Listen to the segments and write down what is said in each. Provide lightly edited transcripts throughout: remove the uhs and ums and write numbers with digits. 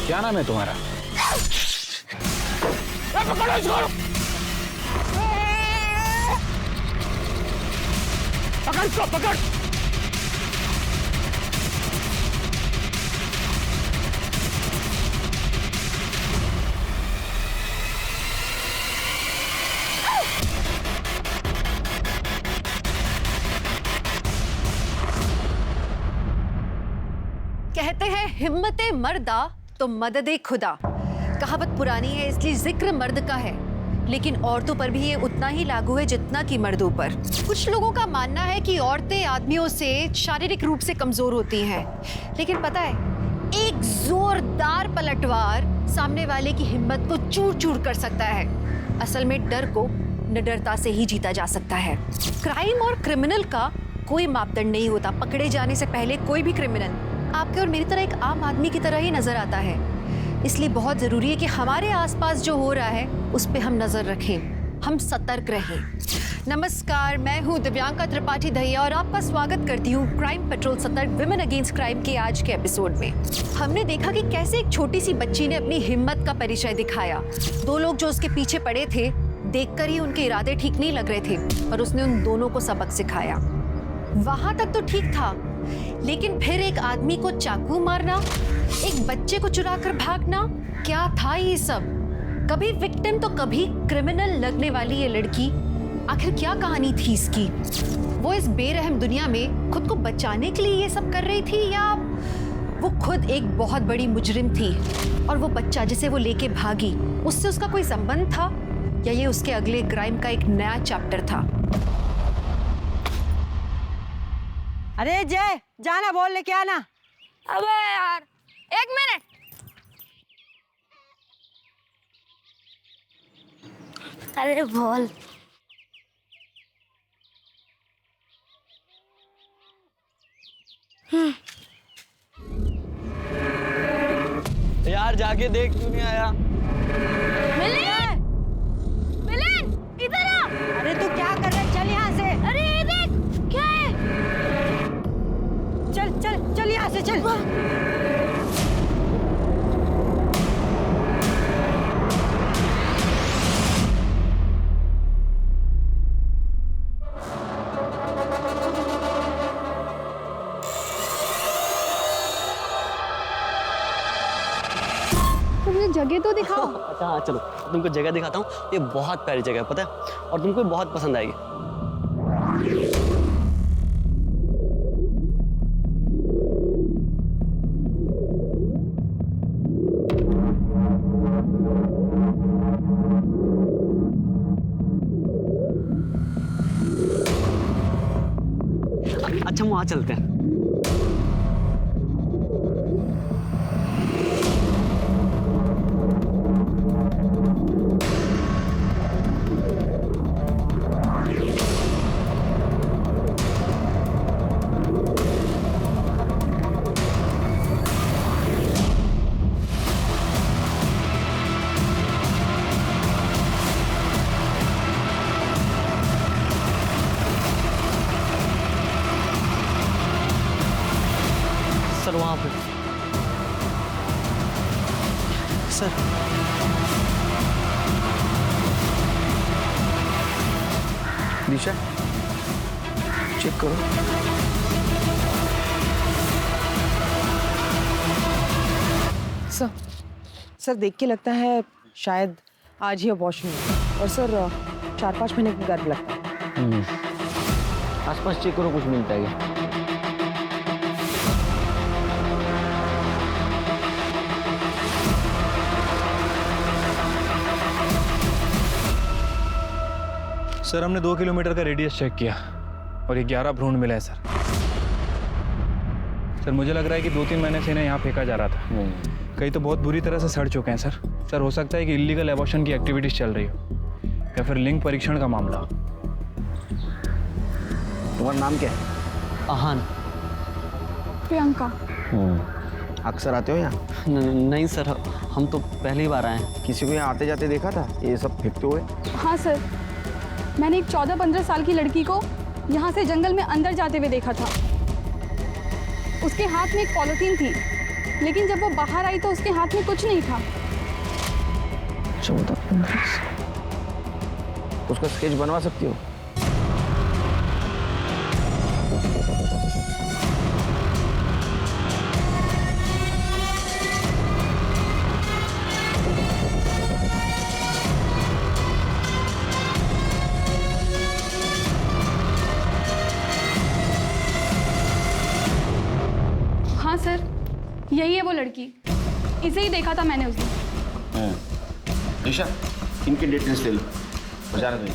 क्या नाम है तुम्हारा? पकड़ो इसको! पकड़ इसको, पकड़! कहते हैं हिम्मते मर्दा तो मददे खुदा। कहावत पुरानी है इसलिए जिक्र मर्द का है, लेकिन औरतों पर भी ये उतना ही लागू है जितना कि मर्दों पर। कुछ लोगों का मानना है कि औरतें आदमियों से शारीरिक रूप से कमजोर होती हैं, लेकिन पता है एक जोरदार पलटवार सामने वाले की हिम्मत को चूर चूर कर सकता है। असल में डर को निडरता से ही जीता जा सकता है। क्राइम और क्रिमिनल का कोई मापदंड नहीं होता। पकड़े जाने से पहले कोई भी क्रिमिनल आपके और मेरी तरह एक आम आदमी की तरह ही नजर आता है। इसलिए बहुत जरूरी है कि हमारे आसपास जो हो रहा है उस पे हम नजर रखें, हम सतर्क रहें। नमस्कार, मैं हूं दिव्यांका त्रिपाठी दहिया और आपका स्वागत करती हूं क्राइम पेट्रोल सतर्क विमेन अगेंस्ट क्राइम के आज के एपिसोड में। हमने देखा कि कैसे एक छोटी सी बच्ची ने अपनी हिम्मत का परिचय दिखाया। दो लोग जो उसके पीछे पड़े थे, देखकर ही उनके इरादे ठीक नहीं लग रहे थे और उसने उन दोनों को सबक सिखाया। वहां तक तो ठीक था, लेकिन फिर एक आदमी को चाकू मारना, एक बच्चे को चुराकर भागना, क्या था ये सब? कभी विक्टिम तो कभी क्रिमिनल लगने वाली ये लड़की, आखिर क्या कहानी थी इसकी? वो इस बेरहम दुनिया में खुद को बचाने के लिए ये सब कर रही थी, या वो खुद एक बहुत बड़ी मुजरिम थी और वो बच्चा जिसे वो लेके भागी उससे उसका कोई संबंध था, या ये उसके अगले क्राइम का एक नया चैप्टर था? अरे जय, जाना बोल लेके आना। अबे यार, एक मिनट। अरे बोल। यार जाके देख क्यों नहीं आया? मिलिन! मिलिन! इधर आ! अरे तू क्या कर रहा है? चल यहाँ से। अरे ये देख, क्या है? चल चल चल यहाँ से चल। मुझे जगह तो दिखाओ। अच्छा हाँ चलो, तुमको जगह दिखाता हूँ। ये बहुत प्यारी जगह है, पता है, और तुमको बहुत पसंद आएगी। अच्छा हम वहाँ चलते हैं। सर वहाँ पे सर। दिशा चेक करो। सर देख के लगता है शायद आज ही अबॉर्शन हुआ, और सर 4-5 महीने का गर्भ लगता है। आसपास चेक करो, कुछ मिलता है क्या? सर हमने 2 किलोमीटर का रेडियस चेक किया और ये 11 भ्रूण मिले हैं सर। सर मुझे लग रहा है कि 2-3 महीने से इन्हें यहाँ फेंका जा रहा था। कई तो बहुत बुरी तरह से सड़ चुके हैं सर। सर हो सकता है कि इलीगल एबॉर्शन की एक्टिविटीज चल रही हो या फिर लिंग परीक्षण का मामला। तुम्हारा नाम क्या है? आहान। प्रियंका। अक्सर आते हो यहाँ? नहीं सर, हम तो पहली बार आए हैं। किसी को यहाँ आते जाते देखा था ये सब फेंकते हुए? हाँ सर, मैंने एक 14-15 साल की लड़की को यहाँ से जंगल में अंदर जाते हुए देखा था। उसके हाथ में एक पॉलिथीन थी लेकिन जब वो बाहर आई तो उसके हाथ में कुछ नहीं था। 14-15 उसका स्केच बनवा सकती हो? हाँ सर, यही है वो लड़की। इसे ही देखा था मैंने उस दिन। निशा, इनकी डिटेल्स ले लो। बचा रहे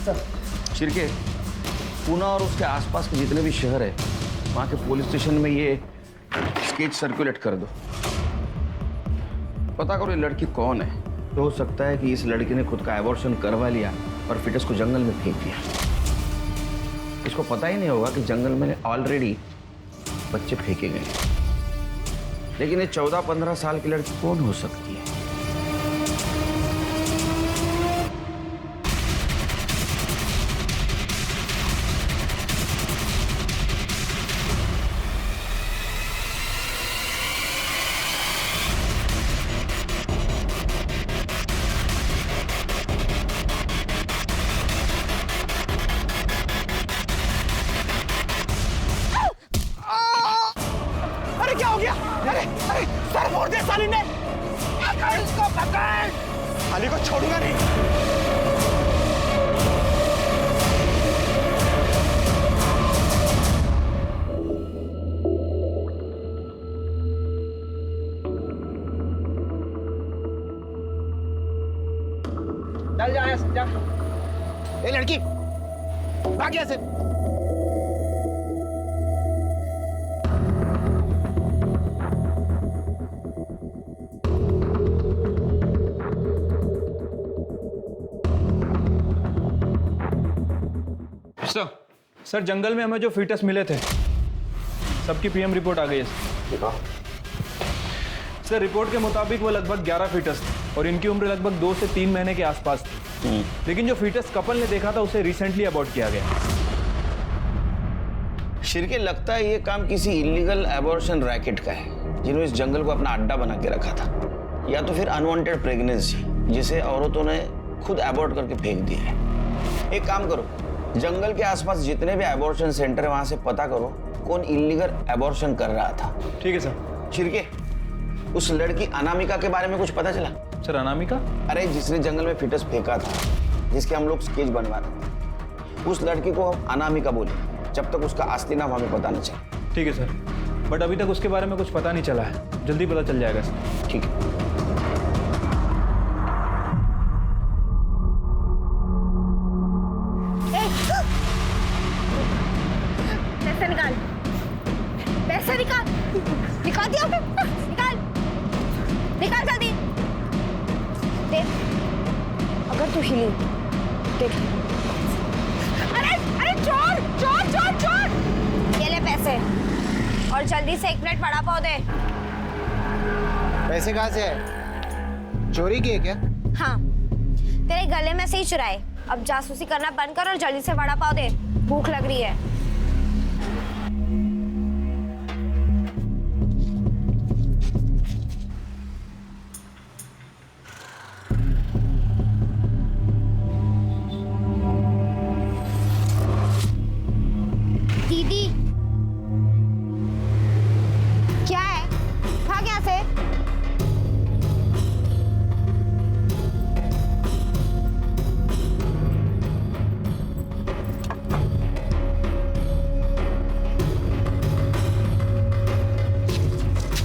सर। शिरके, पुणे और उसके आसपास के जितने भी शहर है वहाँ के पुलिस स्टेशन में ये स्केच सर्कुलेट कर दो। पता करो ये लड़की कौन है। तो हो सकता है कि इस लड़की ने खुद का एबॉर्शन करवा लिया और फिटस को जंगल में फेंक दिया। इसको पता ही नहीं होगा कि जंगल में ऑलरेडी बच्चे फेंके गए। लेकिन ये 14-15 साल की लड़की कौन हो सकती है? अरे क्या हो गया? अरे अरे सर फोड़ दिया साली ने। पकड़ इसको, पकड़। साली को छोड़ूंगा नहीं। चल जा यहाँ से, जा। ए लड़की, भाग यहाँ से। सर जंगल में हमें जो फीटस मिले थे सबकी पीएम रिपोर्ट आ गई है सर। रिपोर्ट के मुताबिक वो लगभग 11 फीटस थे और इनकी उम्र लगभग 2 से 3 महीने के आसपास थी। लेकिन जो फीटस कपल ने देखा था उसे रिसेंटली अबॉर्ट किया गया। शिरके, लगता है ये काम किसी इलीगल एबॉर्शन रैकेट का है जिन्होंने इस जंगल को अपना अड्डा बना के रखा था, या तो फिर अनवांटेड प्रेगनेंसी जिसे औरतों ने खुद एबॉर्ट करके फेंक दिया है। एक काम करो, जंगल के आसपास जितने भी एबॉर्शन सेंटर है वहां से पता करो कौन इलीगल एबॉर्शन कर रहा था। ठीक है सर। शिरके, उस लड़की अनामिका के बारे में कुछ पता चला? सर अनामिका? अरे जिसने जंगल में फिटस फेंका था, जिसके हम लोग स्केच बनवा रहे थे, उस लड़की को हम अनामिका बोले जब तक उसका असली नाम हमें पता न चले। ठीक है सर, बट अभी तक उसके बारे में कुछ पता नहीं चला है। जल्दी पता चल जाएगा सर। ठीक है। पैसे निकाल, पैसे निकाल, निकाल दिया आपने? निकाल, निकाल जल्दी। देख, अगर तू हिली, देख। अरे अरे चोर चोर चोर चोर! ये ले पैसे और जल्दी से 1 प्लेट वड़ा पाव दे। पैसे कहाँ से है? चोरी किए क्या? हाँ, तेरे गले में से ही चुराए। अब जासूसी करना बंद कर और जल्दी से वड़ा पाव दे, भूख लग रही है। दीदी, क्या है? भाग यहाँ से।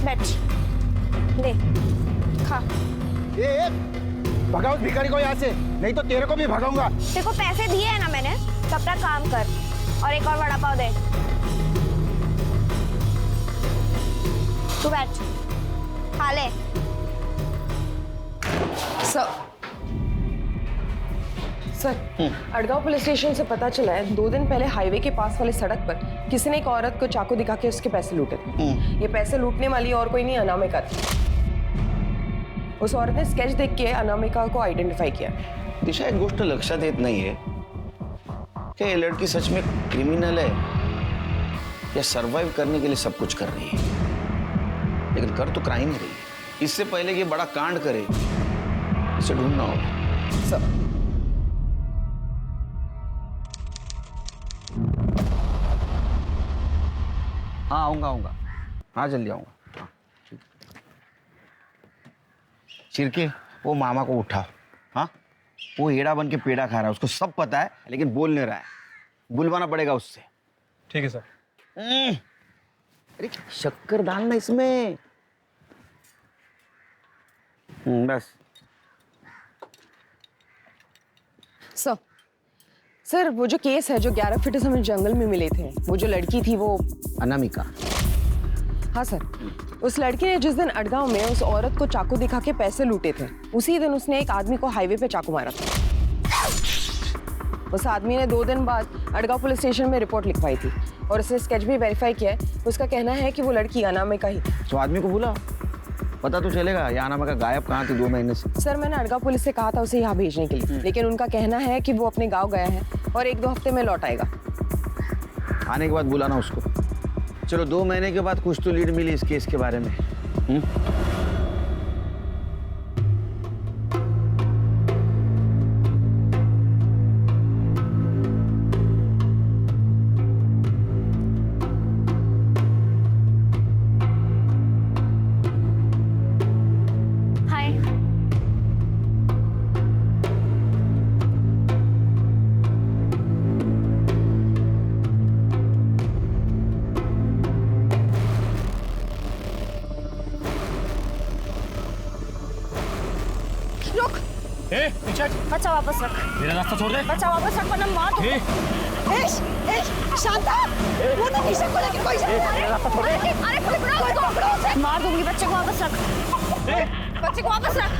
बैठ, ले, खा। ए, भगाओ भिखारी को यहाँ से, नहीं तो तेरे को भी भगाऊंगा। तेरे को पैसे दिए हैं ना मैंने, तो अपना काम कर और एक और वड़ा पाव दे। तू बैठ, खा ले। सर, अड़गांव पुलिस स्टेशन से पता चला है 2 दिन पहले हाईवे के पास वाले सड़क पर किसी ने एक औरत को चाकू दिखा के उसके पैसे लूटे थे। ये पैसे लूटने वाली और कोई नहीं, अनामिका थी। उस औरत ने स्केच देख के अनामिका को आइडेंटिफाई किया। दिशा, एक गोष्ट लक्षात येत नाहीये कि ये लड़की सच में क्रिमिनल है या सरवाइव करने के लिए सब कुछ कर रही है। लेकिन कर तो क्राइम ही रही है। इससे पहले कि ये बड़ा कांड करे, इसे ढूंढना होगा। सर हाँ आऊंगा। हाँ जल्दी आऊंगा। हाँ, ठीक। चिरके वो मामा को उठाओ। हाँ वो हेड़ा बन के पेड़ा खा रहा है, उसको सब पता है लेकिन बोल नहीं रहा है। बुलवाना पड़ेगा उससे। ठीक है सर। अरे शक्कर डालना इसमें। बस। सर वो जो केस है जो 11 फीट हमें जंगल में मिले थे, वो जो लड़की थी वो अनामिका। हाँ सर, उस लड़की ने जिस दिन अड़गांव में उस औरत को चाकू दिखा के पैसे लूटे थे, उसी दिन उसने एक आदमी को हाईवे पे चाकू मारा था। उस आदमी ने 2 दिन बाद अड़गांव पुलिस स्टेशन में रिपोर्ट लिखवाई थी और उसने स्केच भी वेरीफाई किया है। उसका कहना है कि वो लड़की अनामिका ही थी। तो आदमी को बुला, पता तो चलेगा ये अनामिका गायब कहाँ थी 2 महीने से। सर मैंने अड़गांव पुलिस से कहा था उसे यहाँ भेजने के लिए, लेकिन उनका कहना है कि वो अपने गाँव गया है और 1-2 हफ्ते में लौट आएगा। आने के बाद बुलाना उसको। चलो 2 महीने के बाद कुछ तो लीड मिली इस केस के बारे में। हाय। रुक। बच्चा वापस रख। मेरा रास्ता छोड़ दे। बच्चा वापस रख वरना मार दूंगा। शांता, वो तो निशा को लेके कोई अरे पकड़ो उसे। मार दूंगी। बच्चे को वापस रख। बच्चे को वापस रख।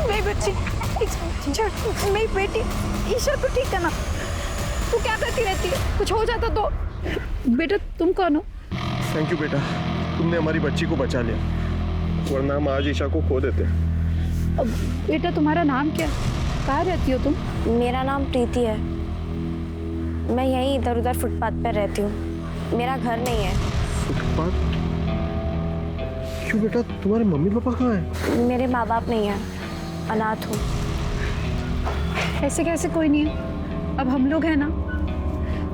मेरी बच्ची, मेरी बेटी ईशा को ठीक करना। तू क्या करती रहती है? कुछ हो जाता तो? बेटा तुम कौन हो? थैंक यू बेटा, तुमने हमारी बच्ची को बचा लिया, वरना हम आज ईशा को खो देते। अब बेटा तुम्हारा नाम क्या? कहाँ रहती हो तुम? मेरा नाम प्रीति है। मैं यहीं इधर उधर फुटपाथ पर रहती हूँ। मेरा घर नहीं है। फुटपाथ? क्यों बेटा, तुम्हारे मम्मी पापा कहाँ हैं? मेरे माँ बाप नहीं है, अनाथ हूँ। ऐसे कैसे कोई नहीं है? अब हम लोग हैं ना।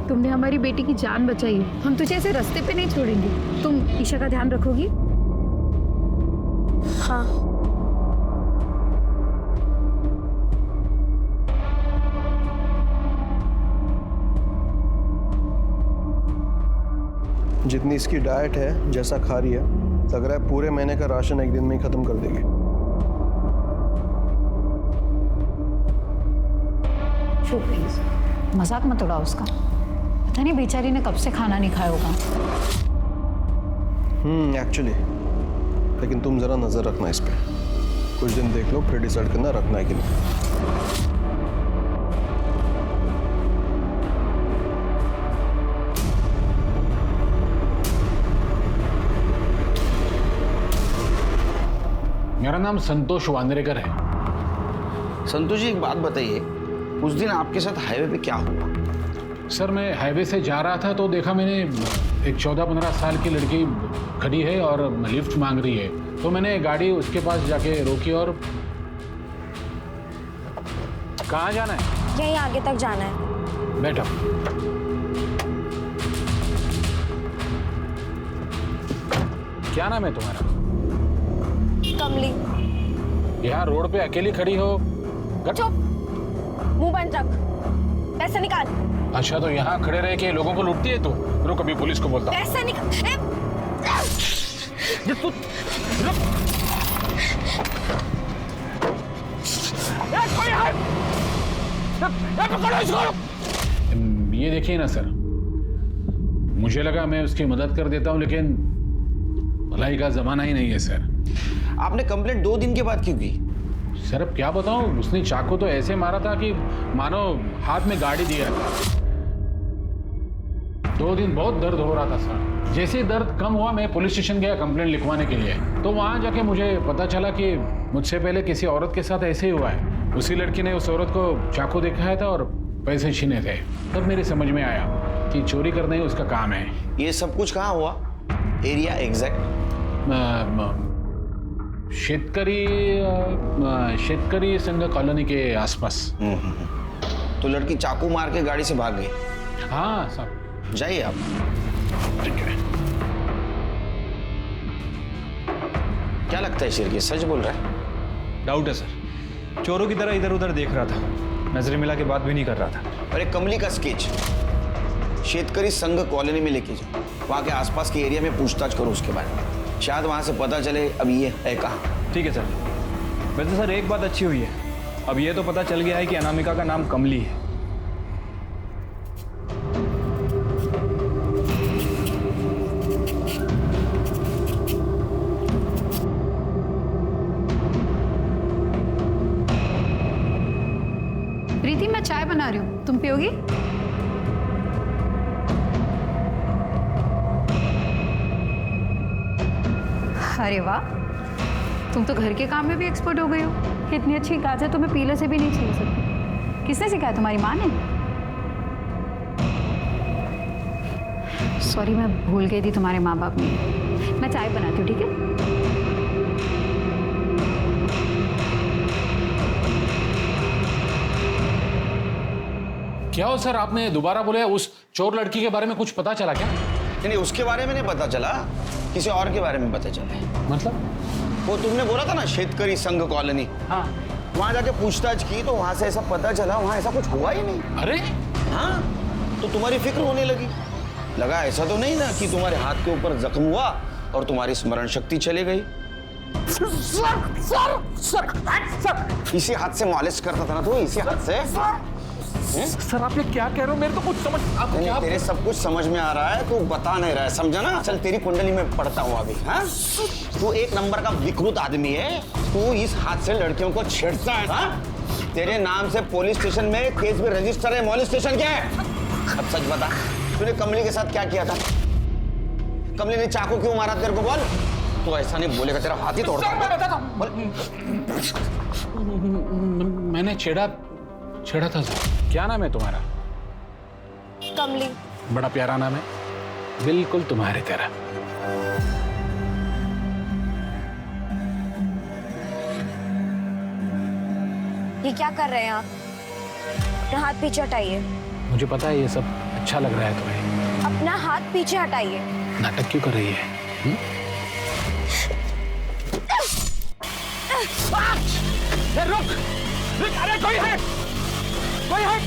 तुमने हमारी बेटी की जान बचाई है, हम तुझे ऐसे रास्ते पे नहीं छोड़ेंगे। तुम ईशा का ध्यान रखोगी? हाँ। जितनी इसकी डाइट है, जैसा खा रही है, लग रहा है पूरे महीने का राशन एक दिन में ही खत्म कर देगी। चुप प्लीज, मजाक मत उड़ाओ उसका। पता नहीं बेचारी ने कब से खाना नहीं खाया होगा। एक्चुअली, लेकिन तुम जरा नजर रखना इस पे। कुछ दिन देख लो, फिर डिसाइड करना रखना है कि नहीं। मेरा नाम संतोष वानरेकर है। संतोष जी एक बात बताइए, उस दिन आपके साथ हाईवे पे क्या हुआ? सर मैं हाईवे से जा रहा था तो देखा मैंने एक 14-15 साल की लड़की खड़ी है और लिफ्ट मांग रही है, तो मैंने गाड़ी उसके पास जाके रोकी। और कहाँ जाना है? यहीं आगे तक जाना है। बैठो। क्या नाम है तुम्हारा? कमली। यहाँ रोड पे अकेली खड़ी हो? चुप, मुंह बंद रख। पैसे निकाल। अच्छा, तो यहाँ खड़े रह के लोगों को लूटती है तू? रुक, अभी पुलिस को बोलता हूँ। पैसे निकाल। ये देखिए ना सर, मुझे लगा मैं उसकी मदद कर देता हूँ, लेकिन भलाई का जमाना ही नहीं है सर। आपने कंप्लेंट 2 दिन के बाद क्यों की? सर अब क्या बताऊं, उसने चाकू तो ऐसे मारा था कि मानो हाथ में गाड़ी दिया था। 2 दिन बहुत दर्द हो रहा था सर। जैसे दर्द कम हुआ मैं पुलिस स्टेशन गया कंप्लेंट लिखवाने के लिए, तो वहां जाके मुझे पता चला कि मुझसे पहले किसी औरत के साथ ऐसे ही हुआ है। उसी लड़की ने उस औरत को चाकू दिखाया था और पैसे छीने थे। तब मेरी समझ में आया कि चोरी करना ही उसका काम है। ये सब कुछ कहाँ हुआ? Area exact? शेतकरी संघ कॉलोनी के आसपास। तो लड़की चाकू मार के गाड़ी से भाग गई? हाँ साहब। जाइए आप। ठीक है। क्या लगता है शिरके, सच बोल रहा है? डाउट है सर, चोरों की तरह इधर उधर देख रहा था, नजरें मिला के बात भी नहीं कर रहा था। और एक कमली का स्केच शेतकरी संघ कॉलोनी में लेके जाओ, वहाँ के आसपास के एरिया में पूछताछ करो उसके बारे में, शायद वहाँ से पता चले अब ये है कहाँ। ठीक है सर। वैसे सर एक बात अच्छी हुई है, अब ये तो पता चल गया है कि अनामिका का नाम कमली है। प्रीति, मैं चाय बना रही हूँ, तुम पियोगी? अरे वाह, तुम तो घर के काम में भी एक्सपर्ट हो गई हो। इतनी अच्छी गाजर तो मैं पीले से भी नहीं छील सकती। किसने सिखाया, तुम्हारी माँ ने? सॉरी, मैं भूल गई थी तुम्हारे माँ बाप ने। मैं चाय बनाती हूँ, ठीक है? क्या हो सर, आपने दोबारा बोले उस चोर लड़की के बारे में कुछ पता चला क्या? नहीं, उसके बारे में नहीं पता चला, किसी और के बारे में पता चला। मतलब? वो तुमने बोला था ना शेतकरी संघ कॉलोनी, हाँ, वहाँ जाके पूछताछ की तो वहाँ से ऐसा पता चला वहाँ ऐसा कुछ हुआ ही नहीं। अरे हाँ, तो तुम्हारी फिक्र होने लगी। लगा ऐसा तो नहीं ना कि तुम्हारे हाथ के ऊपर जख्म हुआ और तुम्हारी स्मरण शक्ति चली गई। इसी हाथ से मालिश करता था ना तू, इसी हाथ से। सर आप ये क्या कह रहे हो? मेरे तो कुछ समझ आप नहीं, क्या? तेरे सब कुछ समझ में आ रहा है, तू बता नहीं रहा है, समझा ना? चल तेरी कुंडली में पढ़ता हूँ अभी। हाँ, तू एक नंबर का विकृत आदमी है। तू इस हाथ से लड़कियों को छेड़ता है। हाँ? तेरे नाम से पुलिस स्टेशन में केस में रजिस्टर है। मॉलेस्टेशन क्या है? अब सच बता, तूने कमली के साथ क्या किया था? कमली ने चाकू क्यों मारा तेरे को, बोल। तू ऐसा नहीं बोलेगा, तेरा हाथ ही तोड़ता मैं बताता हूँ। मैंने छेड़ा था सर। क्या नाम है तुम्हारा? कमली। बड़ा प्यारा नाम है, बिल्कुल तुम्हारी तरह। ये क्या कर रहे हैं आप? अपना हाथ पीछे हटाइए। मुझे पता है ये सब अच्छा लग रहा है तुम्हें। अपना हाथ पीछे हटाइए। नाटक क्यों कर रही है? रुक, अरे कोई है, कोई है।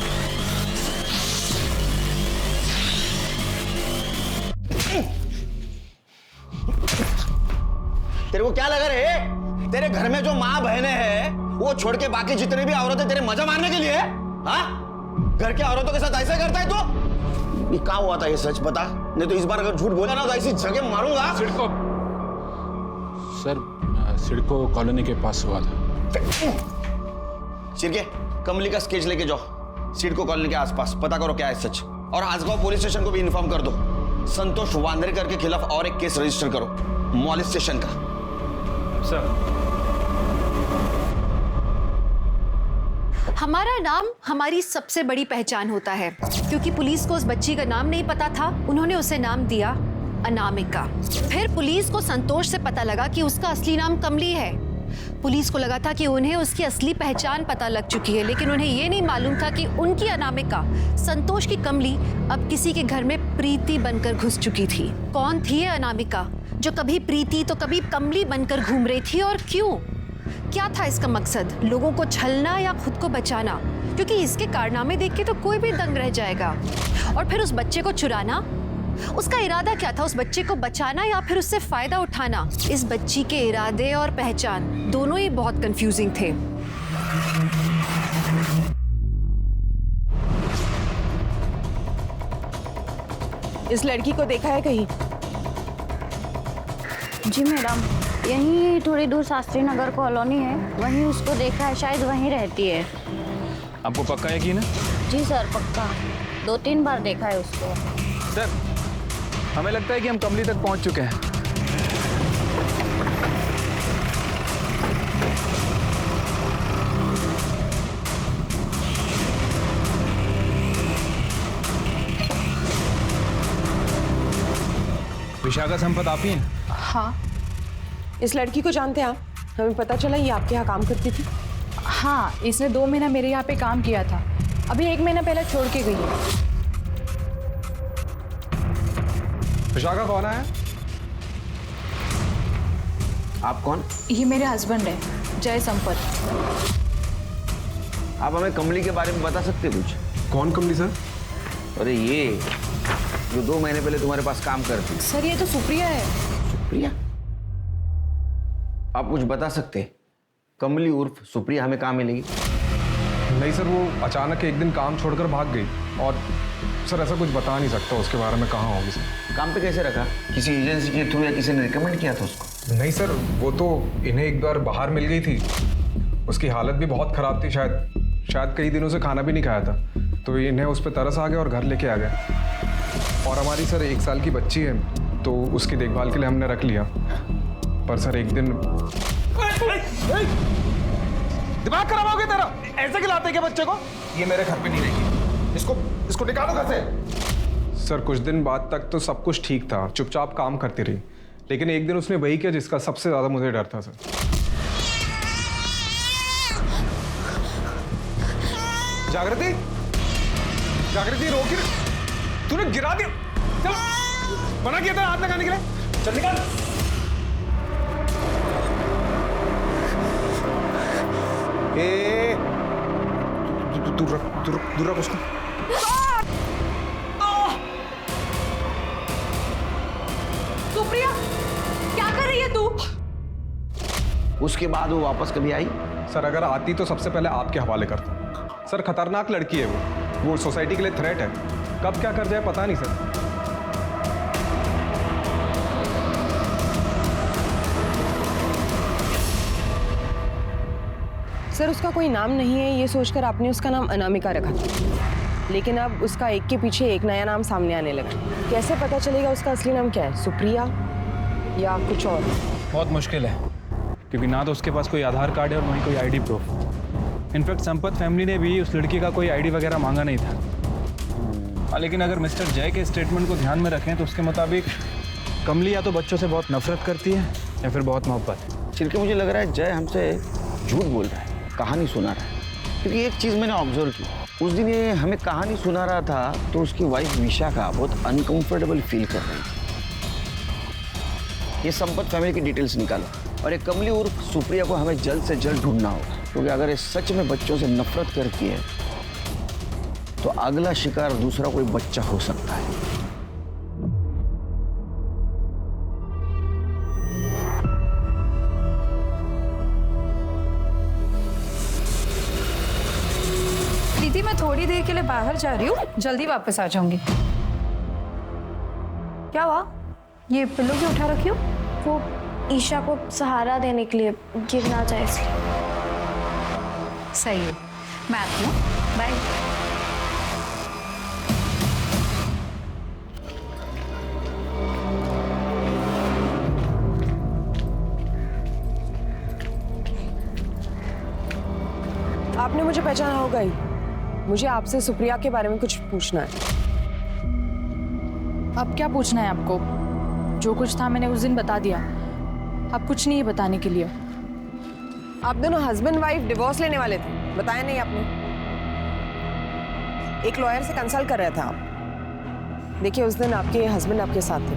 तेरे को क्या लगा रे? तेरे घर में जो माँ बहनें हैं वो छोड़ के बाकी जितने भी औरतें तेरे मजा मारने के लिए? हाँ, घर के औरतों के साथ ऐसा करता है तू? ये क्या हुआ था, ये सच बता, नहीं तो इस बार अगर झूठ बोला ना तो ऐसी जगह मारूंगा। सिडको कॉलोनी के पास हुआ था। शिरके, कमली का स्केच लेके जाओ, सिडको कॉलोनी के आसपास पता करो क्या है सच, और आसगांव पुलिस स्टेशन को भी इन्फॉर्म कर दो। संतोष वांद्रेकर के खिलाफ और एक केस रजिस्टर करो, मॉलेस्टेशन का। सर, हमारा नाम हमारी सबसे बड़ी पहचान होता है, क्योंकि पुलिस को उस बच्ची का नाम नहीं पता था, उन्होंने उसे नाम दिया अनामिका। फिर पुलिस को संतोष से पता लगा कि उसका असली नाम कमली है। पुलिस को लगा था कि उन्हें उसकी असली पहचान पता लग चुकी है, लेकिन उन्हें यह नहीं मालूम था कि उनकी अनामिका, संतोष की कमली, अब किसी के घर में प्रीति बनकर घुस चुकी थी। कौन थी ये अनामिका जो कभी प्रीति तो कभी कमली बनकर घूम रही थी, और क्यों? क्या था इसका मकसद? लोगों को छलना या खुद को बचाना? क्योंकि इसके कारनामे देख के तो कोई भी दंग रह जाएगा। और फिर उस बच्चे को चुराना, उसका इरादा क्या था? उस बच्चे को बचाना या फिर उससे फायदा उठाना? इस बच्ची के इरादे और पहचान दोनों ही बहुत कंफ्यूजिंग थे। इस लड़की को देखा है कहीं? जी मैडम, यहीं थोड़ी दूर शास्त्री नगर कॉलोनी है, वहीं उसको देखा है, शायद वहीं रहती है। आपको पक्का यकीन है? जी सर, पक्का, 2-3 बार देखा है उसको। सर, हमें लगता है कि हम कमली तक पहुंच चुके हैं। विशाखा संपत आप ही हैं? हाँ इस लड़की को जानते हैं आप? हमें पता चला ये आपके यहाँ काम करती थी। हाँ, इसने 2 महीना मेरे यहाँ पे काम किया था, अभी 1 महीना पहले छोड़ के गई है। विशाखा कौन है? आप कौन? ये मेरे हस्बैंड है, जय संपत। आप हमें कमली के बारे में बता सकते हैं कुछ? कौन कमली सर? अरे ये जो 2 महीने पहले तुम्हारे पास काम करती। सर ये तो सुप्रिया है। सुप्रिया? आप कुछ बता सकते? कमली उर्फ सुप्रिया हमें कहाँ मिलेगी? नहीं सर, वो अचानक एक दिन काम छोड़कर भाग गई और सर ऐसा कुछ बता नहीं सकता उसके बारे में कहाँ होगी सर। काम पे कैसे रखा? किसी एजेंसी के थ्रू या किसी ने रिकमेंड किया था उसको? नहीं सर, वो तो इन्हें एक बार बाहर मिल गई थी, उसकी हालत भी बहुत ख़राब थी, शायद कई दिनों से खाना भी नहीं खाया था, तो इन्हें उस पर तरस आ गया और घर लेके आ गया। और हमारी सर 1 साल की बच्ची है, तो उसकी देखभाल के लिए हमने रख लिया। पर सर एक दिन दिमाग खराब हो गया तेरा? ऐसे खिलाते क्या बच्चे को? ये मेरे घर पे नहीं रहेगी, इसको निकालो घर से। सर कुछ दिन बाद तक तो सब कुछ ठीक था, चुपचाप काम करती रही, लेकिन एक दिन उसने वही किया जिसका सबसे ज्यादा मुझे डर था सर। जागृति, जागृति रोकी, तूने गिरा दिया। चल, मना किया था हाथ लगाने के लिए, चल निकाल। ए, दूर रख उसको। सुप्रिया, क्या कर रही है तू? उसके बाद वो वापस कभी आई? सर अगर आती तो सबसे पहले आपके हवाले करता। सर खतरनाक लड़की है वो सोसाइटी के लिए थ्रेट है, कब क्या कर जाए पता नहीं सर। सर उसका कोई नाम नहीं है ये सोचकर आपने उसका नाम अनामिका रखा था, लेकिन अब उसका एक के पीछे एक नया नाम सामने आने लगा। कैसे पता चलेगा उसका असली नाम क्या है, सुप्रिया या कुछ और? बहुत मुश्किल है, क्योंकि ना तो उसके पास कोई आधार कार्ड है और वहीं कोई ID proof. In fact Sampat family ने भी उस लड़की का कोई आईडी वगैरह मांगा नहीं था। लेकिन अगर मिस्टर जय के स्टेटमेंट को ध्यान में रखें तो उसके मुताबिक कमली या तो बच्चों से बहुत नफरत करती है या फिर बहुत मोहब्बत। छिलके मुझे लग रहा है जय हमसे झूठ बोल रहा है, कहानी सुना रहा है। क्योंकि एक चीज़ मैंने ऑब्जर्व की, उस दिन ये हमें कहानी सुना रहा था तो उसकी वाइफ विशाखा बहुत अनकंफर्टेबल फील कर रही थी। ये संपत फैमिली की डिटेल्स निकालो और एक कमली उर्फ सुप्रिया को हमें जल्द से जल्द ढूंढना होगा, क्योंकि अगर ये सच में बच्चों से नफरत करती है तो अगला शिकार दूसरा कोई बच्चा हो सकता है। दीदी मैं थोड़ी देर के लिए बाहर जा रही हूँ, जल्दी वापस आ जाऊंगी। क्या हुआ? ये पिल्लो क्यों उठा रखी हो? वो ईशा को सहारा देने के लिए, गिर ना जाए इसलिए। सही है, मैं आती हूँ, बाय। आपने मुझे पहचाना होगा ही, मुझे आपसे सुप्रिया के बारे में कुछ पूछना है। अब क्या पूछना है आपको? जो कुछ था मैंने उस दिन बता दिया, अब कुछ नहीं है बताने के लिए। आप दोनों हस्बैंड वाइफ डिवोर्स लेने वाले थे, बताया नहीं आपने? एक लॉयर से कंसल्ट कर रहे थे आप। देखिए उस दिन आपके हस्बैंड आपके साथ थे,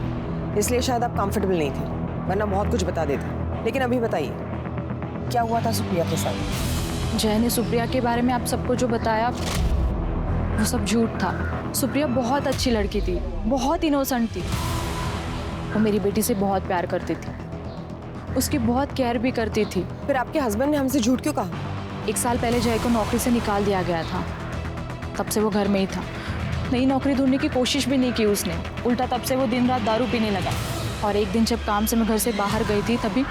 इसलिए शायद आप कंफर्टेबल नहीं थे, वरना बहुत कुछ बता देते। लेकिन अभी बताइए क्या हुआ था सुप्रिया के साथ? जय ने सुप्रिया के बारे में आप सबको जो बताया वो सब झूठ था। सुप्रिया बहुत अच्छी लड़की थी, बहुत इनोसेंट थी। वो मेरी बेटी से बहुत प्यार करती थी, उसकी बहुत केयर भी करती थी। फिर आपके हस्बैंड ने हमसे झूठ क्यों कहा? 1 साल पहले जय को नौकरी से निकाल दिया गया था, तब से वो घर में ही था। नई नौकरी ढूंढने की कोशिश भी नहीं की उसने, उल्टा तब से वो दिन रात दारू पीने लगा। और एक दिन जब काम से मैं घर से बाहर गई थी तभी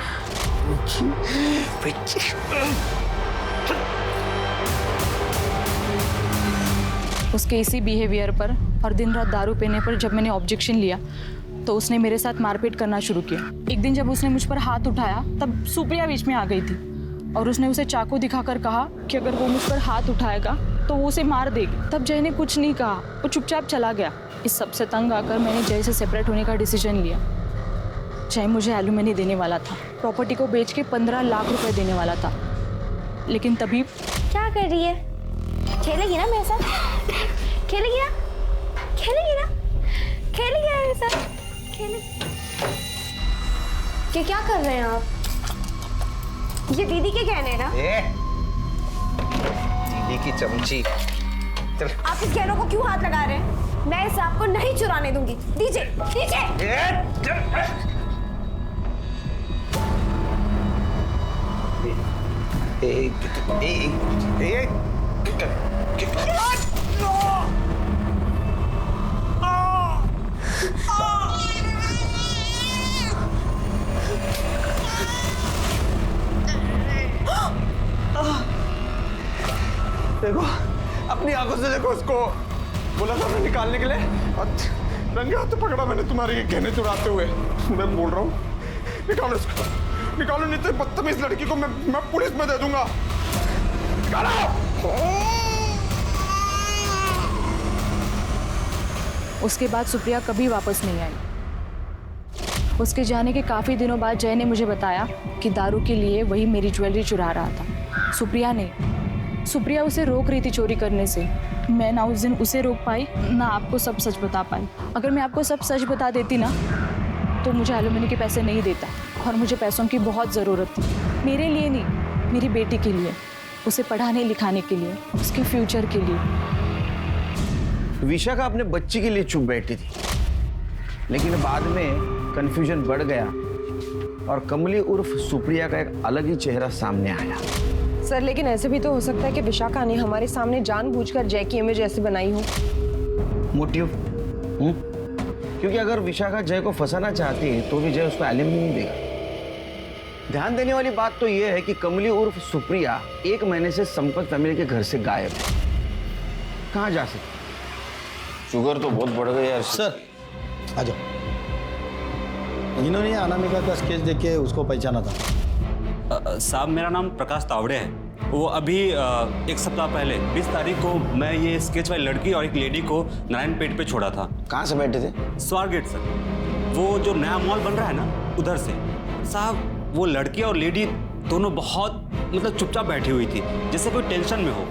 उसके इसी बिहेवियर पर और दिन रात दारू पीने पर जब मैंने ऑब्जेक्शन लिया तो उसने मेरे साथ मारपीट करना शुरू किया। एक दिन जब उसने मुझ पर हाथ उठाया तब सुप्रिया बीच में आ गई थी और उसने उसे चाकू दिखाकर कहा कि अगर वो मुझ पर हाथ उठाएगा तो वो उसे मार देगी। तब जय ने कुछ नहीं कहा, वो चुपचाप चला गया। इस सबसे तंग आकर मैंने जय से सेपरेट होने का डिसीजन लिया। जय मुझे एलुमनी देने वाला था, प्रॉपर्टी को बेच के 15 लाख रुपए देने वाला था। लेकिन तभी क्या कर रही है? खेलेगी ना मेरे साथ? खेलेगी ना? खेलेगी ना? खेलेगी ना मेरे साथ? खेले क्या कर रहे हैं आप? ये दीदी के गहने हैं ना? दीदी की चमची। चल। आप इस गहनों को क्यों हाथ लगा रहे हैं? मैं इसे आपको नहीं चुराने दूंगी। दीजिए, दीजिए। देखो, अपनी आंखों से देखो उसको। बोला था मैं निकालने के लिए, रंगे हाथ पकड़ा मैंने तुम्हारे ये गहने चुराते हुए। मैं बोल रहा हूँ निकालो इसको, निकालो, नहीं तो बदतमीज लड़की को मैं पुलिस में दे दूंगा। उसके बाद सुप्रिया कभी वापस नहीं आई। उसके जाने के काफ़ी दिनों बाद जय ने मुझे बताया कि दारू के लिए वही मेरी ज्वेलरी चुरा रहा था। सुप्रिया नहीं, सुप्रिया उसे रोक रही थी चोरी करने से। मैं ना उस दिन उसे रोक पाई, ना आपको सब सच बता पाई। अगर मैं आपको सब सच बता देती ना, तो मुझे एलुमनी के पैसे नहीं देता, और मुझे पैसों की बहुत ज़रूरत थी। मेरे लिए नहीं, मेरी बेटी के लिए, उसे पढ़ाने लिखाने के लिए, उसके फ्यूचर के लिए। विशाखा अपने बच्ची के लिए चुप बैठी थी, लेकिन बाद में कंफ्यूजन बढ़ गया और कमली उर्फ सुप्रिया का एक अलग ही चेहरा सामने आया। सर, लेकिन ऐसे भी तो हो सकता है कि विशाखा ने हमारे सामने जानबूझकर जय की इमेज ऐसे बनाई हो। मोटिव? क्योंकि अगर विशाखा जय को फंसाना चाहती है तो भी जय उसको एलिमनी नहीं देगा। ध्यान देने वाली बात तो यह है कि कमली उर्फ सुप्रिया 1 महीने से संपत फैमिली के घर से गायब है। कहाँ जा सकती? शुगर तो बहुत बढ़ गई यार। सर आ जाओ। इन्होंने अनामिका का स्केच देख के उसको पहचाना था। साहब, मेरा नाम प्रकाश तावड़े है। वो अभी 1 सप्ताह पहले 20 तारीख को मैं ये स्केच वाली लड़की और एक लेडी को नारायणपेट पे छोड़ा था। कहाँ से बैठे थे? स्वार गेट सर, वो जो नया मॉल बन रहा है ना, उधर से। साहब, वो लड़की और लेडी दोनों बहुत मतलब चुपचाप बैठी हुई थी, जैसे कोई टेंशन में हो।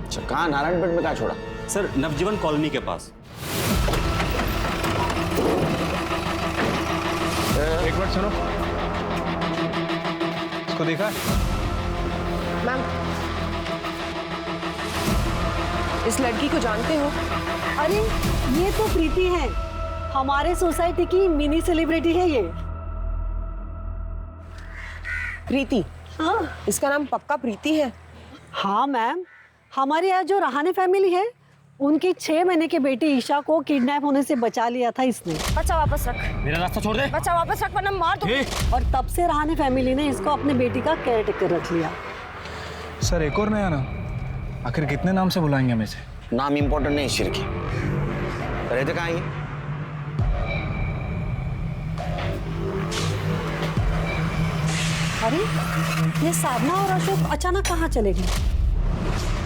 अच्छा, कहाँ? नारायणपेट में कहाँ छोड़ा? सर, नवजीवन कॉलोनी के पास। एक मिनट सुनो, इसको देखा? मैम, इस लड़की को जानते हो? अरे ये तो प्रीति है, हमारे सोसाइटी की मिनी सेलिब्रिटी है ये। प्रीति? हाँ। इसका नाम पक्का प्रीति है? हाँ मैम, हमारे यहाँ जो रहाने फैमिली है, उनकी 6 महीने की बेटी ईशा को किडनैप होने से बचा लिया था इसने। बच्चा वापस रख। मेरा रास्ता छोड़ दे। बच्चा वापस रख वरना मार दूंगी। और तब से रहाने फैमिली ने इसको अपनी बेटी का केयर टेकर रख लिया। सर, एक और नया नाम? आखिर कितने नाम से बुलाएंगे हमें से? नाम इम्पोर्टेंट नहीं, शिरकी। रहते कहाँ ये? अरे ये साधना और अशोक अचानक कहाँ चले गए?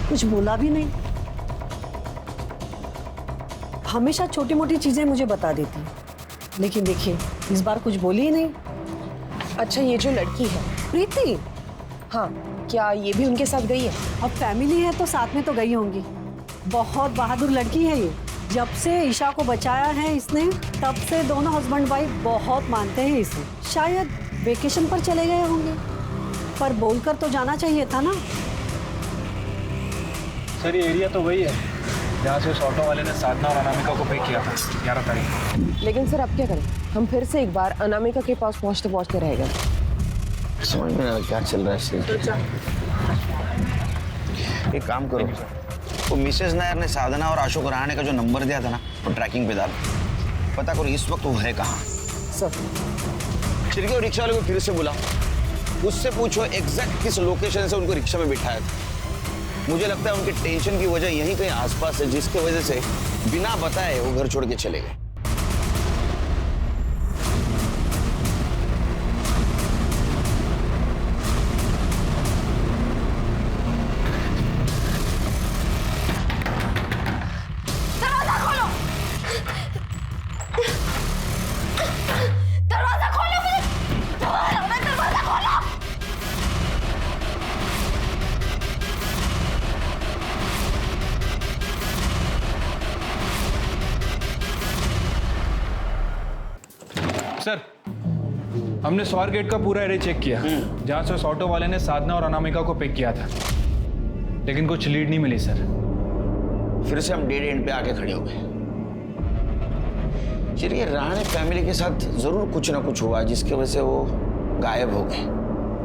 कुछ बोला भी नहीं। हमेशा छोटी मोटी चीजें मुझे बता देती, लेकिन देखिए इस बार कुछ बोली ही नहीं। अच्छा, ये जो लड़की है प्रीति, हाँ, क्या ये भी उनके साथ गई है? अब फैमिली है तो साथ में तो गई होंगी। बहुत बहादुर लड़की है ये। जब से ईशा को बचाया है इसने, तब से दोनों हस्बैंड वाइफ बहुत मानते हैं इसे। शायद वेकेशन पर चले गए होंगे, पर बोलकर तो जाना चाहिए था ना। सर, ये एरिया तो वही है जहाँ से उस ऑटो वाले ने साधना और अनामिका को पिक किया था 11 तारीख। लेकिन सर, अब क्या करें? हम फिर से एक बार अनामिका के पास पहुँचते पहुँचते रह गए। समझ में नहीं क्या चल रहा है शिरकी। एक काम करो, वो मिसेस नायर ने साधना और अशोक रहाणे का जो नंबर दिया था ना, वो ट्रैकिंग पे डाल। पता करो इस वक्त वो है कहाँ। सर, शिरकी, और रिक्शा वाले को फिर से बुलाओ, उससे पूछो एग्जैक्ट किस लोकेशन से उनको रिक्शा में बिठाया था। मुझे लगता है उनके टेंशन की वजह यहीं कहीं आसपास है, जिसकी वजह से बिना बताए वो घर छोड़ के चले गए। दरवाजा खोलो! दरवाजा खोलो! सर, हमने स्वार गेट का पूरा एरिया चेक किया, जहां से उस ऑटो वाले ने साधना और अनामिका को पिक किया था, लेकिन कुछ लीड नहीं मिली सर। फिर से हम डेड एंड पे आके खड़े हो गए। चलिए, रहाणे फैमिली के साथ जरूर कुछ ना कुछ हुआ जिसकी वजह से वो गायब हो गए।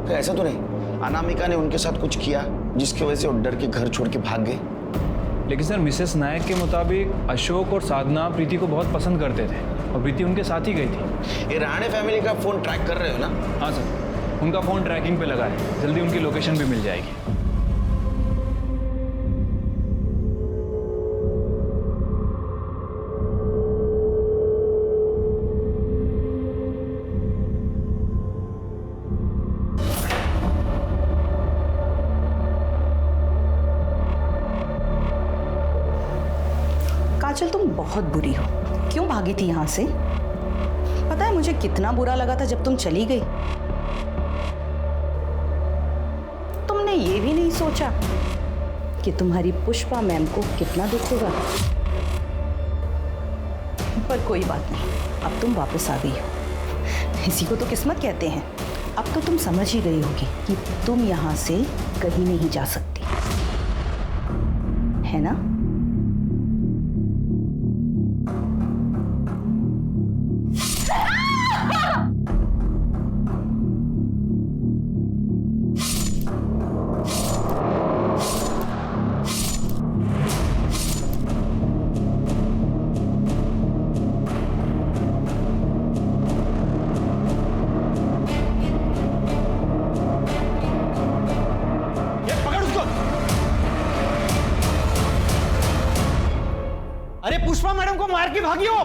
फिर ऐसा तो नहीं अनामिका ने उनके साथ कुछ किया जिसकी वजह से वो डर के घर छोड़ के भाग गए? लेकिन सर, मिसेस नायक के मुताबिक अशोक और साधना प्रीति को बहुत पसंद करते थे और प्रीति उनके साथ ही गई थी। ये रहाणे फैमिली का फोन ट्रैक कर रहे हो ना? हाँ सर, उनका फोन ट्रैकिंग पे लगा है, जल्दी उनकी लोकेशन भी मिल जाएगी। काजल, तुम बहुत बुरी हो। क्यों भागी थी यहाँ से? पता है मुझे कितना बुरा लगा था जब तुम चली गई। तुमने ये भी नहीं सोचा कि तुम्हारी पुष्पा मैम को कितना दुख होगा। पर कोई बात नहीं, अब तुम वापस आ गई हो। इसी को तो किस्मत कहते हैं। अब तो तुम समझ ही गई होगी कि तुम यहाँ से कहीं नहीं जा सकती, है ना? अरे पुष्पा मैडम को मार के भागी हो।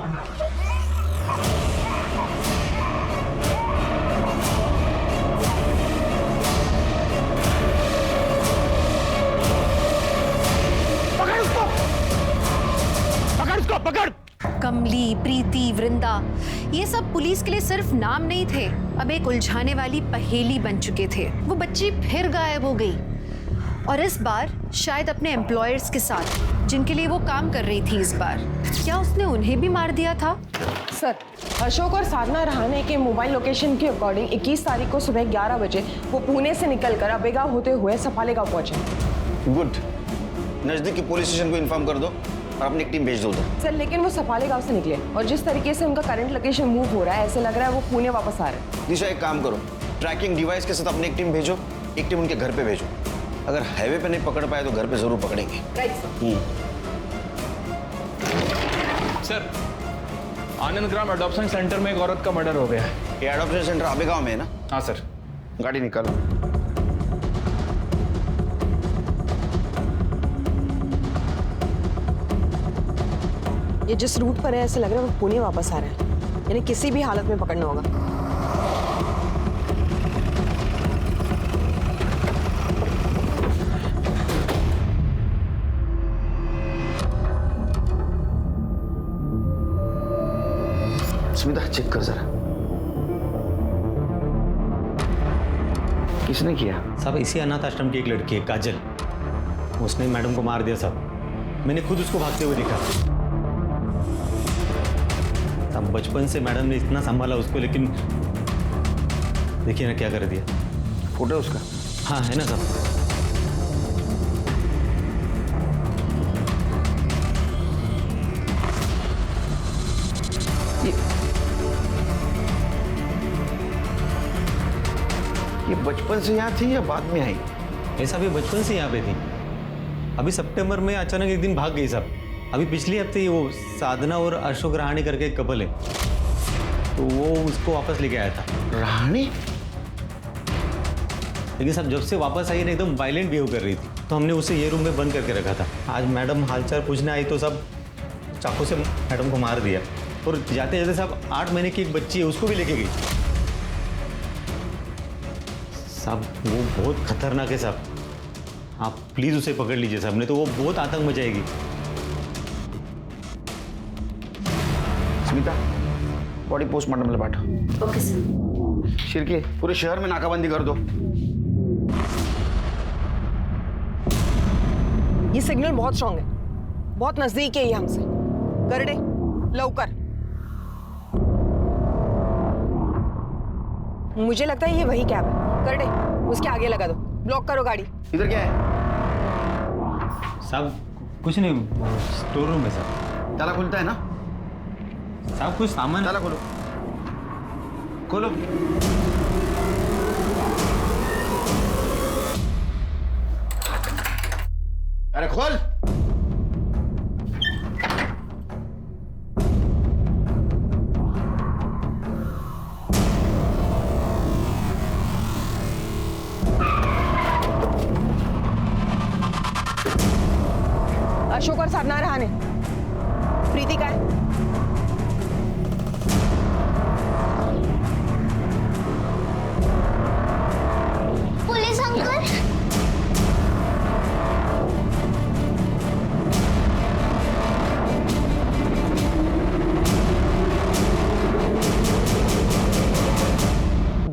पकड़ उसको, पकड़ उसको, पकड़। कमली, प्रीति, वृंदा, ये सब पुलिस के लिए सिर्फ नाम नहीं थे, अब एक उलझाने वाली पहेली बन चुके थे। वो बच्ची फिर गायब हो गई, और इस बार शायद अपने एम्प्लॉयर्स के साथ, जिनके लिए वो काम कर रही थी। इस बार क्या उसने उन्हें भी मार दिया था? सर, अशोक और साधना रहाणे के मोबाइल लोकेशन के अकॉर्डिंग 21 तारीख को सुबह 11 बजे वो पुणे से निकलकर अबेगा होते हुए सफाले गांव पहुंचे। गुड। नजदीकी पुलिस स्टेशन को इन्फॉर्म कर दो और अपनी एक टीम भेज दो उधर। सर, लेकिन वो सफाले गांव से निकले और जिस तरीके से उनका करंट लोकेशन मूव हो रहा है, ऐसे लग रहा है वो पुणे वापस आ रहे हैं। दिशा, एक काम करो, ट्रैकिंग डिवाइस के साथ अपनी एक टीम भेजो, एक टीम उनके घर पे भेजो। अगर हाईवे पे नहीं पकड़ पाए तो घर पे जरूर पकड़ेंगे। Right sir. सर, आनंद ग्राम अडॉप्शन सेंटर में एक औरत का मर्डर हो गया है। ये अडॉप्शन सेंटर आबेगांव में है ना? हाँ सर। गाड़ी निकालो। ये जिस रूट पर है, ऐसे लग रहा है वो पुणे वापस आ रहा है, यानी किसी भी हालत में पकड़ना होगा। स्मिता, चेक कर जरा, किसने किया? साहब, इसी अनाथ आश्रम की एक लड़की है काजल, उसने मैडम को मार दिया साहब। मैंने खुद उसको भागते हुए देखा साहब। बचपन से मैडम ने इतना संभाला उसको, लेकिन देखिए ना क्या कर दिया। फोटो उसका? हाँ, है ना साहब। ये बचपन से यहाँ थी या बाद में आई? ऐसा भी बचपन से यहाँ पे थी। अभी सितंबर में अचानक एक दिन भाग गई साहब। अभी पिछले हफ्ते ही वो साधना और अशोक रहाणे करके एक कपल है, तो वो उसको वापस लेके आया था। रहाणे? लेकिन साहब जब से वापस आई ना, एकदम वायलेंट बिहेव कर रही थी, तो हमने उसे ये रूम में बंद करके रखा था। आज मैडम हालचाल पूछने आई तो सब चाकू से मैडम को मार दिया, और जाते जाते साहब 8 महीने की एक बच्ची है उसको भी लेके गई। साहब वो बहुत खतरनाक है साहब, आप प्लीज उसे पकड़ लीजिए साहब, नहीं तो वो बहुत आतंक मचाएगी। स्मिता, बॉडी पोस्टमार्टम में पाठो। Okay sir. शिरके, पूरे शहर में नाकाबंदी कर दो। ये सिग्नल बहुत स्ट्रांग है, बहुत नजदीक है ये हमसे। करडे, लवकर। मुझे लगता है ये वही कैब है। कर दे, उसके आगे लगा दो, ब्लॉक करो गाड़ी। इधर क्या है? साहब कुछ नहीं, स्टोर रूम है साहब। ताला खुलता है ना? साहब कुछ सामान। ताला खोलो, खोलो। अरे खोल। अशोक और साधना रहा ने। प्रीति का है? पुलिस अंकल,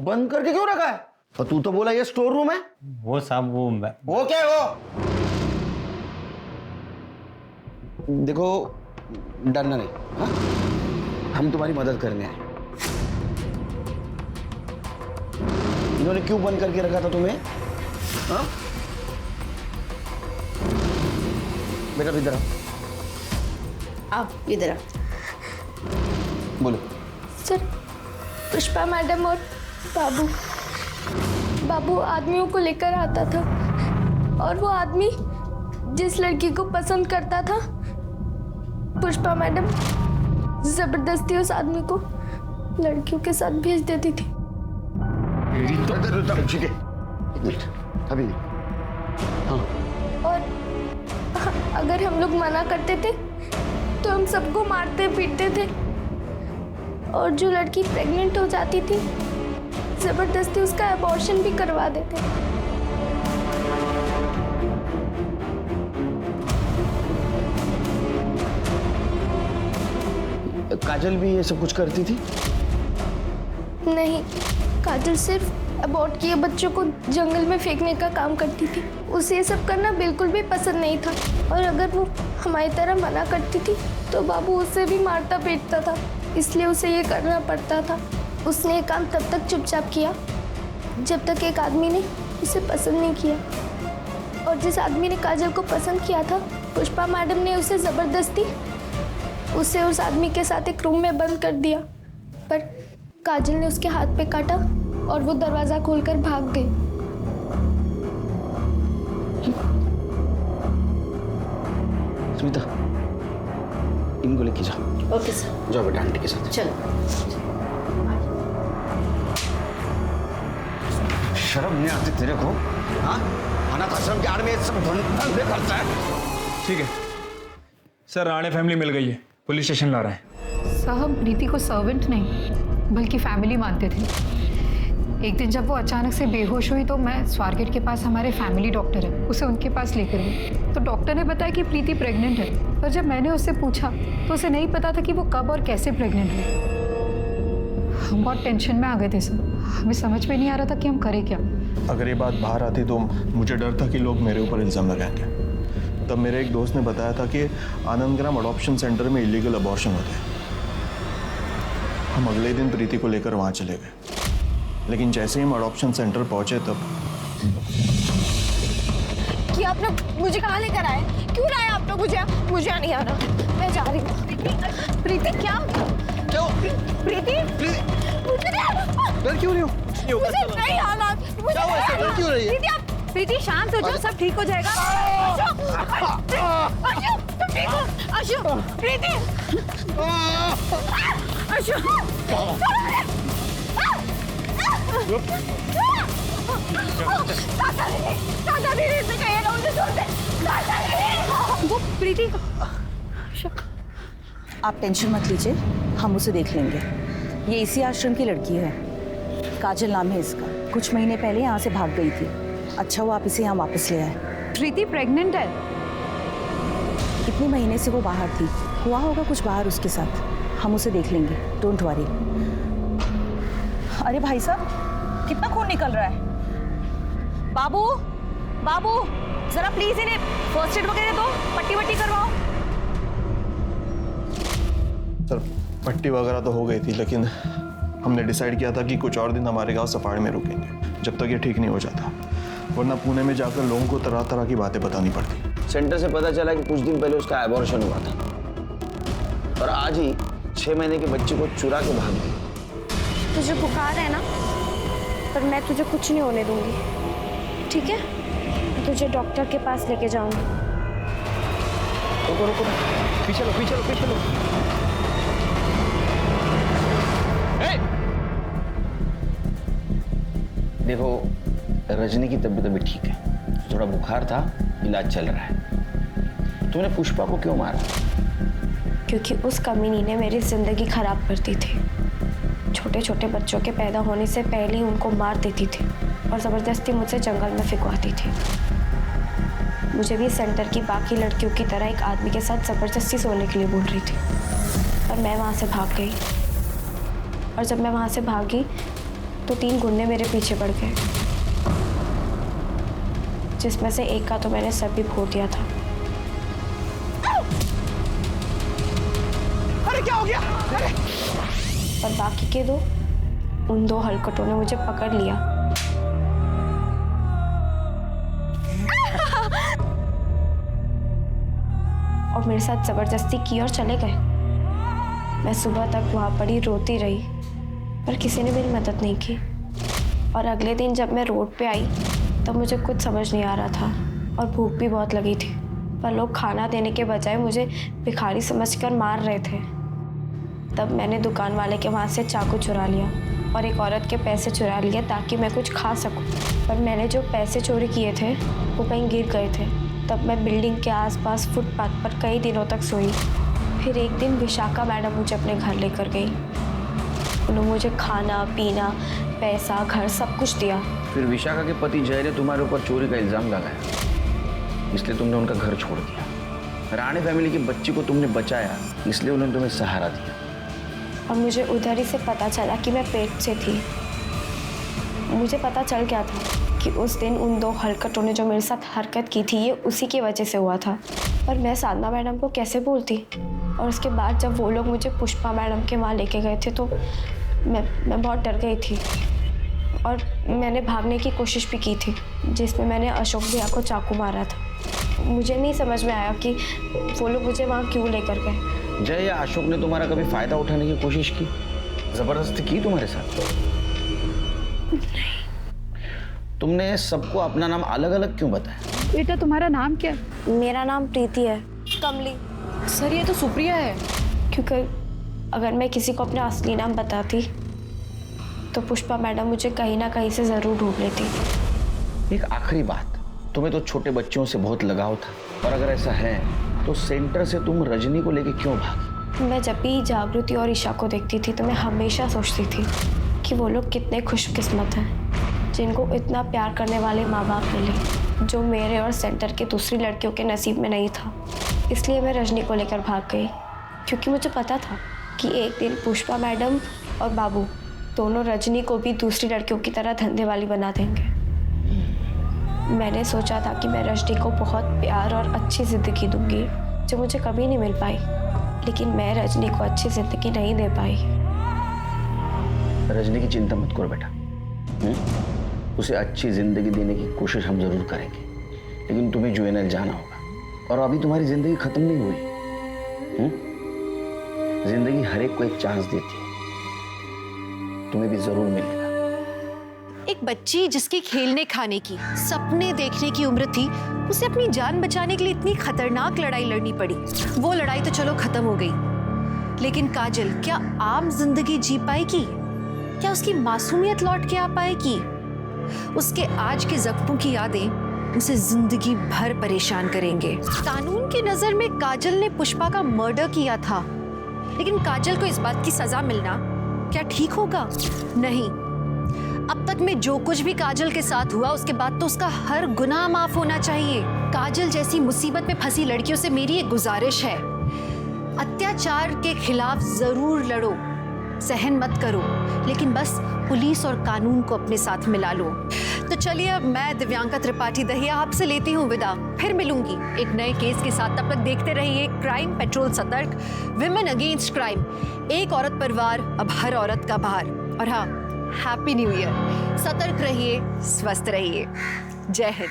बंद करके क्यों रखा है? और तू तो बोला ये स्टोर रूम है। वो साहब वो क्या है वो? देखो, डरना नहीं, हाँ? हम तुम्हारी मदद करने आए। इन्होंने क्यों बंद करके रखा था तुम्हें? हाँ? बेटा इधर आओ। आप इधर आओ। बोलो। सर, पुष्पा मैडम और बाबू आदमियों को लेकर आता था और वो आदमी जिस लड़की को पसंद करता था, पुष्पा मैडम जबरदस्ती उस आदमी को लड़कियों के साथ भेज देती थी। ठीक है, एक मिनट, अभी नहीं। हाँ। और अगर हम लोग मना करते थे तो हम सबको मारते पीटते थे, और जो लड़की प्रेग्नेंट हो जाती थी जबरदस्ती उसका अबॉर्शन भी करवा देते। काजल भी ये सब कुछ करती थी? नहीं, काजल सिर्फ अबॉर्ट किए बच्चों को जंगल में फेंकने का काम करती थी। उसे ये सब करना बिल्कुल भी पसंद नहीं था, और अगर वो हमारी तरह मना करती थी तो बाबू उसे भी मारता पीटता था, इसलिए उसे ये करना पड़ता था। उसने ये काम तब तक चुपचाप किया जब तक एक आदमी ने उसे पसंद नहीं किया, और जिस आदमी ने काजल को पसंद किया था, पुष्पा मैडम ने उसे ज़बरदस्ती उसे उस आदमी के साथ एक रूम में बंद कर दिया। पर काजल ने उसके हाथ पे काटा और वो दरवाजा खोलकर भाग गई। स्मिता, इनको लेके जाओ। Okay sir. जाओ बेटा आंटी के साथ। चलो। शर्म नहीं आती तेरे को? हाँ, अनाथ आश्रम के आड़ में सब धंधे करता है। ठीक है सर, राणे फैमिली मिल गई है, पुलिस स्टेशन ला रहे हैं। साहब, प्रीति को सर्वेंट नहीं बल्कि फैमिली मानते थे। एक दिन जब वो अचानक से बेहोश हुई तो मैं स्वारगेट के पास हमारे फैमिली डॉक्टर है, उसे उनके पास लेकर गई। तो डॉक्टर ने बताया कि प्रीति प्रेग्नेंट है, पर जब मैंने उससे पूछा तो उसे नहीं पता था कि वो कब और कैसे प्रेग्नेंट हुई। हम बहुत टेंशन में आ गए थे सर, हमें समझ में नहीं आ रहा था कि हम करें क्या। अगर ये बात बाहर आती तो मुझे डर था कि लोग मेरे ऊपर इल्ज़ाम लगाएंगे। तब मेरे एक दोस्त ने बताया था कि आनंदग्राम अडॉप्शन सेंटर में इलीगल अबॉर्शन होते हैं। हम अगले दिन प्रीति को लेकर वहाँ चले गए, लेकिन जैसे ही हम अडॉप्शन सेंटर पहुंचे तब कि आप लोग मुझे कहाँ लेकर आए? क्यों लाए आप लोग मुझे? मुझे नहीं आ रहा, मैं जा रही हूँ। प्रीति क्या? क्यों? प्रीति मुझे नहीं आ रहा। डर क्यों नहीं हो? मुझे नहीं आना। मुझे क्या हुआ? डर क्यों रही है? प्रीति शांत हो जाओ, सब ठीक हो जाएगा। अशोक, तुम ठीक हो? अशोक, प्रीति, अशोक, वो प्रीति। आप टेंशन मत लीजिए, हम उसे देख लेंगे। ये इसी आश्रम की लड़की है, काजल नाम है इसका। कुछ महीने पहले यहाँ से भाग गई थी। अच्छा वो आप इसे यहाँ वापस ले आए। प्रीति प्रेग्नेंट है। कितने महीने से वो बाहर थी, हुआ होगा कुछ बाहर उसके साथ। हम उसे देख लेंगे, डोंट वरी। अरे भाई साहब, कितना खून निकल रहा है। बाबू, बाबू, जरा प्लीज इन्हें फर्स्ट एड वगैरह दो, पट्टी वट्टी करवाओ। सर पट्टी वगैरह तो हो गई थी, लेकिन हमने डिसाइड किया था कि कुछ और दिन हमारे गांव सफाड़ में रुकेंगे जब तक ये ठीक नहीं हो जाता, वरना पुणे में जाकर लोगों को तरह तरह की बातें बतानी पड़ती। सेंटर से पता चला कि कुछ दिन पहले उसका एबॉर्शन हुआ था और आज ही 6 महीने के बच्चे को चुरा के भाग गई। तुझे बुखार है ना, पर मैं तुझे कुछ नहीं होने दूंगी, ठीक है? मैं तुझे डॉक्टर के पास लेके जाऊंगी। रुको रुको, पीछे लो पीछे लो पीछे लो। देखो, रजनी की तबीयत अभी ठीक है, थोड़ा बुखार था, इलाज चल रहा है। तुमने पुष्पा को क्यों मारा? क्योंकि उस कमीनी ने मेरी जिंदगी खराब कर दी थी। छोटे छोटे बच्चों के पैदा होने से पहले ही उनको मार देती थी और ज़बरदस्ती मुझसे जंगल में फिकवाती थी। मुझे भी सेंटर की बाकी लड़कियों की तरह एक आदमी के साथ ज़बरदस्ती सोने के लिए बोल रही थी, और मैं वहाँ से भाग गई। और जब मैं वहाँ से भागी तो 3 गुंडे मेरे पीछे पड़ गए, जिसमें से एक का तो मैंने सर भी फोड़ दिया था। अरे क्या हो गया? अरे! पर बाकी के उन 2 हलकटों ने मुझे पकड़ लिया और मेरे साथ जबरदस्ती की और चले गए। मैं सुबह तक वहां पड़ी रोती रही, पर किसी ने मेरी मदद नहीं की। और अगले दिन जब मैं रोड पे आई तब मुझे कुछ समझ नहीं आ रहा था और भूख भी बहुत लगी थी, पर लोग खाना देने के बजाय मुझे भिखारी समझकर मार रहे थे। तब मैंने दुकान वाले के वहाँ से चाकू चुरा लिया और एक औरत के पैसे चुरा लिए ताकि मैं कुछ खा सकूं। पर मैंने जो पैसे चोरी किए थे वो कहीं गिर गए थे। तब मैं बिल्डिंग के आसपास फुटपाथ पर कई दिनों तक सोई। फिर एक दिन विशाखा मैडम मुझे अपने घर लेकर गई। उन्होंने मुझे खाना पीना, पैसा, घर सब कुछ दिया। फिर विशाखा के पति जय ने तुम्हारे ऊपर चोरी का इल्जाम लगाया, इसलिए तुमने उनका घर छोड़ दिया। राणे फैमिली के बच्ची को तुमने बचाया, इसलिए उन्होंने तुम्हें सहारा दिया। और मुझे उधर ही से पता चला कि मैं पेट से थी। मुझे पता चल गया था कि उस दिन उन 2 हलकटों ने जो मेरे साथ हरकत की थी ये उसी की वजह से हुआ था। पर मैं साधना मैडम को कैसे बोलती? और उसके बाद जब वो लोग मुझे पुष्पा मैडम के वहाँ लेके गए थे तो मैं बहुत डर गई थी और मैंने भागने की कोशिश भी की थी, जिसमें मैंने अशोक भैया को चाकू मारा था। मुझे नहीं समझ में आया कि वो लोग मुझे वहाँ क्यों लेकर गए। जय या अशोक ने तुम्हारा कभी फायदा उठाने की कोशिश की, जबरदस्ती की तुम्हारे साथ? तुमने सबको अपना नाम अलग अलग क्यों बताया? बेटा तुम्हारा नाम क्या? मेरा नाम प्रीति है। कमली। सर ये तो सुप्रिया है। क्योंकि अगर मैं किसी को अपना असली नाम बताती तो पुष्पा मैडम मुझे कहीं ना कहीं से ज़रूर ढूंढ लेती। एक आखिरी बात, तुम्हें तो छोटे बच्चों से बहुत लगाव था, और अगर ऐसा है तो सेंटर से तुम रजनी को लेके क्यों भागी? मैं जब भी जागृति और ईशा को देखती थी तो मैं हमेशा सोचती थी कि वो लोग कितने खुशकिस्मत हैं जिनको इतना प्यार करने वाले माँ बाप मिले, जो मेरे और सेंटर के दूसरी लड़कियों के नसीब में नहीं था। इसलिए मैं रजनी को लेकर भाग गई, क्योंकि मुझे पता था कि एक दिन पुष्पा मैडम और बाबू दोनों रजनी को भी दूसरी लड़कियों की तरह धंधे वाली बना देंगे। मैंने सोचा था कि मैं रजनी को बहुत प्यार और अच्छी ज़िंदगी दूंगी जो मुझे कभी नहीं मिल पाई, लेकिन मैं रजनी को अच्छी ज़िंदगी नहीं दे पाई। रजनी की चिंता मत करो बेटा, उसे अच्छी ज़िंदगी देने की कोशिश हम ज़रूर करेंगे, लेकिन तुम्हें यूएनएल जाना होगा। और अभी तुम्हारी ज़िंदगी ख़त्म नहीं हुई। ज़िंदगी हर एक को एक चांस देती है, तुम्हें भी ज़रूर मिलेगा। एक बच्ची जिसकी खेलने खाने की, सपने देखने की उम्र थी, उसे अपनी जान बचाने के लिए इतनी खतरनाक लड़ाई लड़नी पड़ी। वो लड़ाई तो चलो खत्म हो गई, लेकिन काजल क्या आम जिंदगी जी पाएगी? क्या उसकी मासूमियत लौट के आ पाएगी? उसके आज के जख्मों की यादें उसे जिंदगी भर परेशान करेंगे। कानून की नजर में काजल ने पुष्पा का मर्डर किया था, लेकिन काजल को इस बात की सजा मिलना क्या ठीक होगा? नहीं। अब तक में जो कुछ भी काजल के साथ हुआ उसके बाद तो उसका हर गुनाह माफ होना चाहिए। काजल जैसी मुसीबत में फंसी लड़कियों से मेरी एक गुजारिश है, अत्याचार के खिलाफ जरूर लड़ो, सहन मत करो, लेकिन बस पुलिस और कानून को अपने साथ मिला लो। तो चलिए अब मैं दिव्यांका त्रिपाठी दहिया आपसे लेती हूँ विदा। फिर मिलूंगी एक नए केस के साथ। तब तक देखते रहिए क्राइम पेट्रोल सतर्क, विमेन अगेंस्ट क्राइम। एक औरत पर वार, अब हर औरत का भार। और हाँ, हैप्पी न्यू ईयर। सतर्क रहिए, स्वस्थ रहिए। जय हिंद।